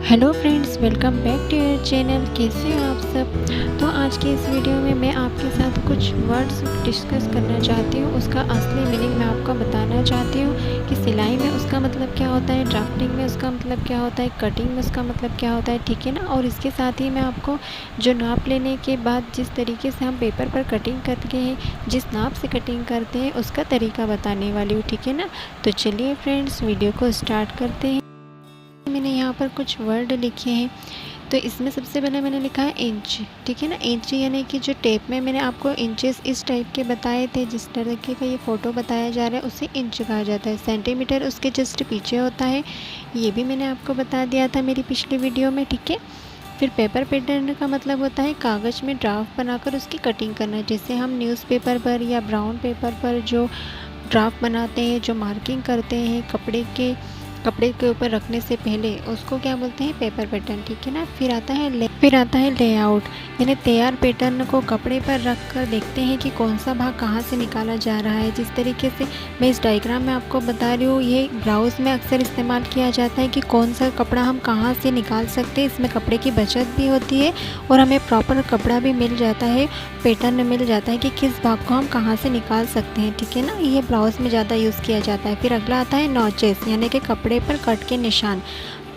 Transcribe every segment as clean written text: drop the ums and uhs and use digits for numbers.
Hello friends, welcome back to your channel. कैसे हो आप सब। तो आज के इस वीडियो में मैं आपके साथ कुछ वर्ड्स डिस्कस करना चाहती हूँ। उसका असली मीनिंग मैं आपको बताना चाहती हूँ कि सिलाई में उसका मतलब क्या होता है, ड्राफ्टिंग में उसका मतलब क्या होता है, कटिंग में उसका मतलब क्या होता है, ठीक है ना। और इसके साथ ही मैं आपको जो नाप लेने के बाद जिस तरीके से हम पेपर पर कटिंग करते हैं, जिस नाप से कटिंग करते हैं, उसका तरीका बताने वाली हूँ, ठीक है ना। तो चलिए फ्रेंड्स, वीडियो को स्टार्ट करते हैं। मैंने यहाँ पर कुछ वर्ड लिखे हैं। तो इसमें सबसे पहले मैंने लिखा है इंच, ठीक है ना। इंच यानी कि जो टेप में मैंने आपको इंचेस इस टाइप के बताए थे, जिस तरीके का ये फ़ोटो बताया जा रहा है उसे इंच कहा जाता है। सेंटीमीटर उसके जस्ट पीछे होता है, ये भी मैंने आपको बता दिया था मेरी पिछली वीडियो में, ठीक है। फिर पेपर पैटर्न का मतलब होता है कागज़ में ड्राफ्ट बनाकर उसकी कटिंग करना। जैसे हम न्यूज़पेपर पर या ब्राउन पेपर पर जो ड्राफ्ट बनाते हैं, जो मार्किंग करते हैं कपड़े के ऊपर रखने से पहले, उसको क्या बोलते हैं, पेपर पैटर्न, ठीक है ना। फिर आता है लेआउट, यानी तैयार पैटर्न को कपड़े पर रख कर देखते हैं कि कौन सा भाग कहाँ से निकाला जा रहा है। जिस तरीके से मैं इस डायग्राम में आपको बता रही हूँ, ये ब्लाउज़ में अक्सर इस्तेमाल किया जाता है कि कौन सा कपड़ा हम कहाँ से निकाल सकते हैं। इसमें कपड़े की बचत भी होती है और हमें प्रॉपर कपड़ा भी मिल जाता है, पैटर्न मिल जाता है कि किस भाग को हम कहाँ से निकाल सकते हैं, ठीक है ना। ये ब्लाउज़ में ज़्यादा यूज़ किया जाता है। फिर अगला आता है नॉचेस, यानी कि कपड़े पर कट के निशान।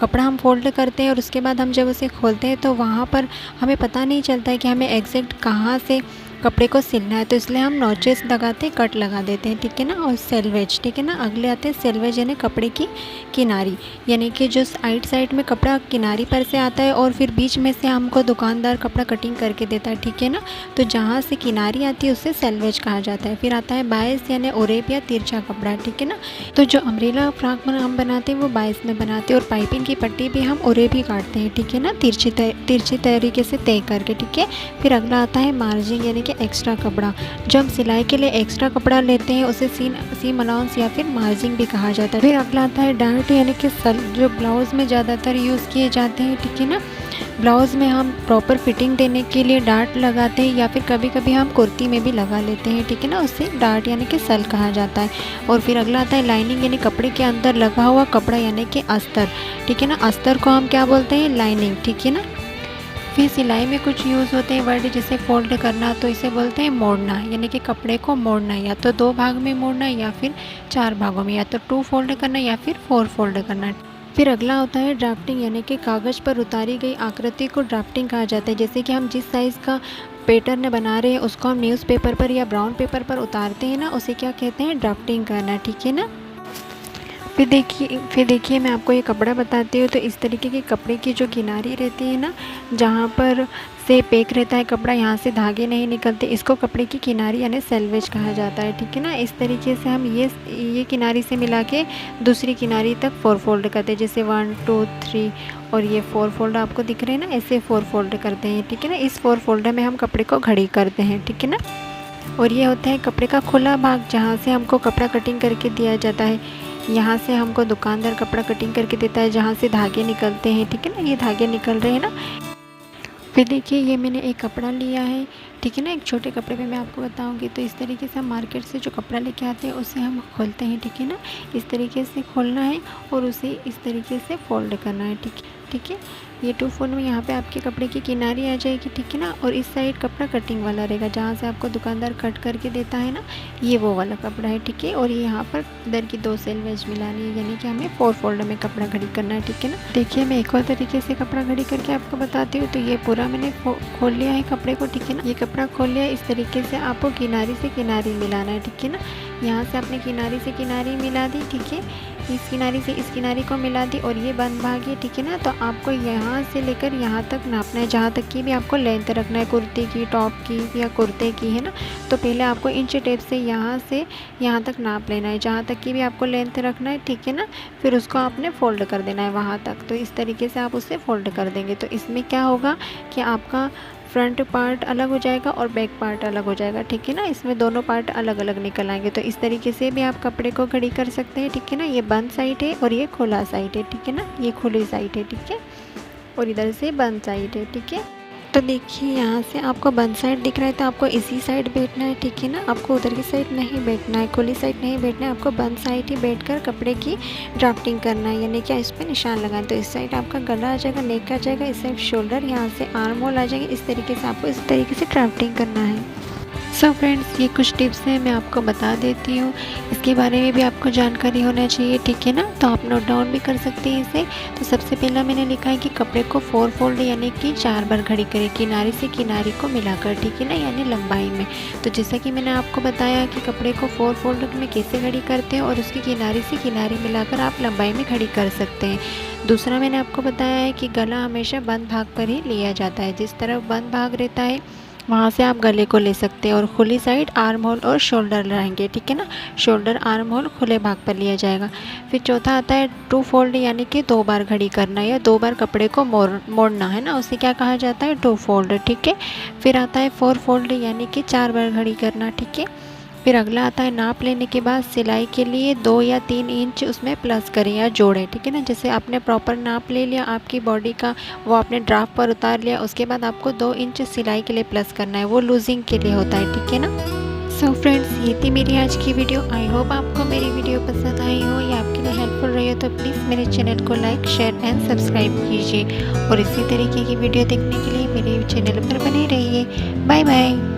कपड़ा हम फोल्ड करते हैं और उसके बाद हम जब उसे खोलते हैं तो वहाँ पर हमें पता नहीं चलता है कि हमें एग्जैक्ट कहाँ से कपड़े को सिलना है, तो इसलिए हम नॉचेस लगाते हैं, कट लगा देते हैं, ठीक है ना। और सेल्वेज, ठीक है ना। अगले आते हैं सेल्वेज, यानी कपड़े की किनारी, यानी कि जो साइड में कपड़ा किनारी पर से आता है और फिर बीच में से हमको दुकानदार कपड़ा कटिंग करके देता है, ठीक है ना। तो जहाँ से किनारी आती है उसे सेल्वेज कहा जाता है। फिर आता है बायस, यानी ओरेप या तिरछा कपड़ा, ठीक है ना। तो जो अम्ब्रेला फ्रॉक हम बनाते हैं वो बायस में बनाते हैं और पाइपिंग की पट्टी भी हम ओरेप ही काटते हैं, ठीक है ना, तिरछी तरीके से तय करके, ठीक है। फिर अगला आता है मार्जिंग, यानी कि एक्स्ट्रा कपड़ा। जब हम सिलाई के लिए एक्स्ट्रा कपड़ा लेते हैं उसे सीम अलाउंस या फिर मार्जिंग भी कहा जाता है। फिर अगला आता है डार्ट, यानी कि सल, जो ब्लाउज़ में ज़्यादातर यूज़ किए जाते हैं, ठीक है ना। ब्लाउज़ में हम प्रॉपर फिटिंग देने के लिए डार्ट लगाते हैं या फिर कभी कभी हम कुर्ती में भी लगा लेते हैं, ठीक है ना। उसे डार्ट यानी कि सल कहा जाता है। और फिर अगला आता है लाइनिंग, यानी कपड़े के अंदर लगा हुआ कपड़ा, यानी कि अस्तर, ठीक है ना। अस्तर को हम क्या बोलते हैं, लाइनिंग, ठीक है ना। फिर सिलाई में कुछ यूज़ होते हैं वर्ड, जैसे फोल्ड करना, तो इसे बोलते हैं मोड़ना, यानी कि कपड़े को मोड़ना, या तो 2 भाग में मोड़ना या फिर 4 भागों में, या तो 2 फोल्ड करना या फिर 4 फोल्ड करना। फिर अगला होता है ड्राफ्टिंग, यानी कि कागज़ पर उतारी गई आकृति को ड्राफ्टिंग कहा जाता है। जैसे कि हम जिस साइज़ का पैटर्न बना रहे हैं उसको हम न्यूज़पेपर पर या ब्राउन पेपर पर उतारते हैं ना, उसे क्या कहते हैं, ड्राफ्टिंग करना, ठीक है ना। फिर देखिए मैं आपको ये कपड़ा बताती हूँ। तो इस तरीके के कपड़े की जो किनारी रहती है ना, जहाँ पर से पैक रहता है कपड़ा, यहाँ से धागे नहीं निकलते, इसको कपड़े की किनारी यानी सेल्वेज कहा जाता है, ठीक है ना। इस तरीके से हम ये किनारी से मिला के दूसरी किनारी तक 4 फोल्ड करते हैं। जैसे 1 2 3 और ये 4 फोल्ड आपको दिख रहे हैं ना, ऐसे 4 फोल्ड करते हैं, ठीक है ना। इस 4 फोल्ड में हम कपड़े को घड़ी करते हैं, ठीक है ना। और ये होता है कपड़े का खुला भाग, जहाँ से हमको कपड़ा कटिंग करके दिया जाता है। यहाँ से हमको दुकानदार कपड़ा कटिंग करके देता है, जहाँ से धागे निकलते हैं, ठीक है ना। ये धागे निकल रहे हैं ना। फिर देखिए ये मैंने एक कपड़ा लिया है, ठीक है ना। एक छोटे कपड़े पे मैं आपको बताऊंगी। तो इस तरीके से हम मार्केट से जो कपड़ा लेके आते हैं उसे हम खोलते हैं, ठीक है ना। इस तरीके से खोलना है और उसे इस तरीके से फोल्ड करना है, ठीक है। ये 2 फोल्ड में यहाँ पे आपके कपड़े की किनारी आ जाएगी, ठीक है ना। और इस साइड कपड़ा कटिंग वाला रहेगा, जहाँ से आपको दुकानदार कट करके देता है ना, ये वो वाला कपड़ा है, ठीक है। और ये यहाँ पर इधर की 2 सेल्वेज मिलानी है, यानी कि हमें 4 फोल्ड में कपड़ा घड़ी करना है, ठीक है ना। देखिए मैं एक और तरीके से कपड़ा घड़ी करके आपको बताती हूँ। तो ये पूरा मैंने खोल लिया है कपड़े को, ठीक है ना। ये कपड़ा खोल लिया, इस तरीके से आपको किनारी से किनारी मिलाना है, ठीक है ना। यहाँ से आपने किनारी से किनारी मिला दी, ठीक है। इस किनारी से इस किनारी को मिला दी और ये बंद भाग है, ठीक है ना। तो आपको यहाँ से लेकर यहाँ तक नापना है, जहाँ तक की भी आपको लेंथ रखना है, कुर्ती की, टॉप की या कुर्ते की, है ना। तो पहले आपको इंच टेप से यहाँ तक नाप लेना है, जहाँ तक की भी आपको लेंथ रखना है, ठीक है ना। फिर उसको आपने फोल्ड कर देना है वहाँ तक। तो इस तरीके से आप उसे फोल्ड कर देंगे। तो इसमें क्या होगा कि आपका फ्रंट पार्ट अलग हो जाएगा और बैक पार्ट अलग हो जाएगा, ठीक है ना। इसमें दोनों पार्ट अलग अलग निकल आएंगे। तो इस तरीके से भी आप कपड़े को घड़ी कर सकते हैं, ठीक है ना। ये बंद साइड है और ये खुला साइड है, ठीक है ना। ये खुली साइड है, ठीक है, और इधर से बंद साइड है, ठीक है। तो देखिए यहाँ से आपको बंद साइड दिख रहा है तो आपको इसी साइड बैठना है, ठीक है ना। आपको उधर की साइड नहीं बैठना है, खुली साइड नहीं बैठना है, आपको बंद साइड ही बैठकर कपड़े की ड्राफ्टिंग करना है, यानी कि इस पर निशान लगाना। तो इस साइड आपका गला आ जाएगा, नेक आ जाएगा, इस साइड शोल्डर, यहाँ से आर्म होल आ जाएंगे। इस तरीके से आपको इस तरीके से ड्राफ्टिंग करना है। सो फ्रेंड्स, ये कुछ टिप्स हैं, मैं आपको बता देती हूँ। इसके बारे में भी आपको जानकारी होना चाहिए, ठीक है ना। तो आप नोट डाउन भी कर सकते हैं इसे। तो सबसे पहला मैंने लिखा है कि कपड़े को 4 फोल्ड यानी कि 4 बार घड़ी करें, किनारे से किनारे को मिलाकर, ठीक है ना, यानी लंबाई में। तो जैसा कि मैंने आपको बताया कि कपड़े को 4 फोल्ड में कैसे घड़ी करते हैं और उसकी किनारे से किनारे मिलाकर आप लंबाई में घड़ी कर सकते हैं। दूसरा मैंने आपको बताया है कि गला हमेशा बंद भाग पर ही लिया जाता है, जिस तरफ बंद भाग रहता है वहाँ से आप गले को ले सकते हैं, और खुली साइड आर्म होल और शोल्डर रहेंगे, ठीक है ना। शोल्डर आर्म होल खुले भाग पर लिया जाएगा। फिर चौथा आता है 2 फोल्ड यानी कि 2 बार घड़ी करना या 2 बार कपड़े को मोड़ना है ना, उसे क्या कहा जाता है, 2 फोल्ड, ठीक है। फिर आता है 4 फोल्ड यानी कि 4 बार घड़ी करना, ठीक है। फिर अगला आता है नाप लेने के बाद सिलाई के लिए 2 या 3 इंच उसमें प्लस करें या जोड़ें, ठीक है ना। जैसे आपने प्रॉपर नाप ले लिया आपकी बॉडी का, वो आपने ड्राफ्ट पर उतार लिया, उसके बाद आपको 2 इंच सिलाई के लिए प्लस करना है, वो लूजिंग के लिए होता है, ठीक है ना। सो फ्रेंड्स, ये थी मेरी आज की वीडियो। आई होप आपको मेरी वीडियो पसंद आई हो या आपके लिए हेल्पफुल रही हो। तो प्लीज़ मेरे चैनल को लाइक, शेयर एंड सब्सक्राइब कीजिए, और इसी तरीके की वीडियो देखने के लिए मेरे चैनल पर बने रहिए। Bye bye.